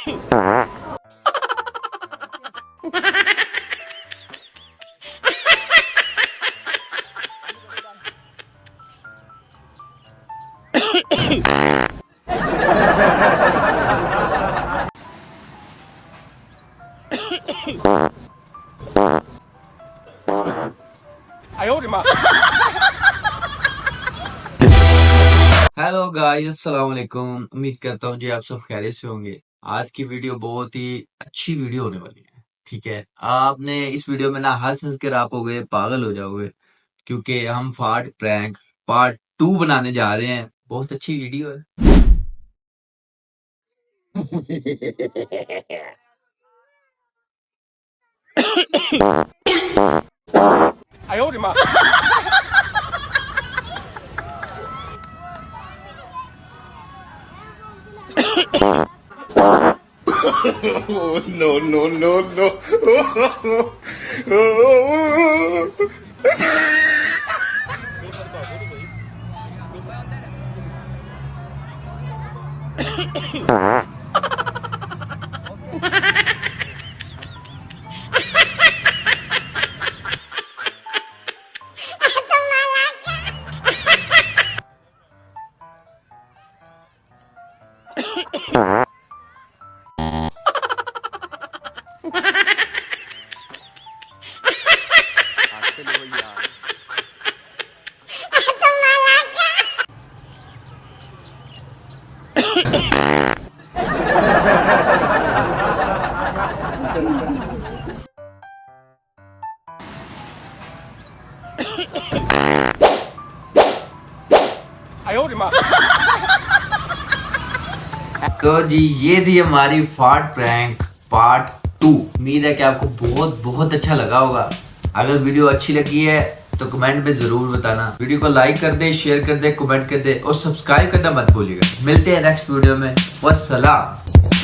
Hello guys, अस्सलाम वालेकुम। उम्मीद करता हूँ जी आप सब खैरियत से होंगे। आज की वीडियो बहुत ही अच्छी वीडियो होने वाली है। ठीक है, आपने इस वीडियो में ना हंस हंस कर आप हो गए पागल हो जाओगे, क्योंकि हम फाड़ प्रैंक पार्ट 2 बनाने जा रहे हैं। बहुत अच्छी वीडियो है। Oh, no, no, no, no. तो जी ये थी हमारी फाड़ प्रैंक पार्ट 2। उम्मीद है कि आपको बहुत बहुत अच्छा लगा होगा। अगर वीडियो अच्छी लगी है तो कमेंट में जरूर बताना। वीडियो को लाइक कर दे, शेयर कर दे, कमेंट कर दे और सब्सक्राइब करना मत भूलिएगा। मिलते हैं नेक्स्ट वीडियो में। वस्सलाम।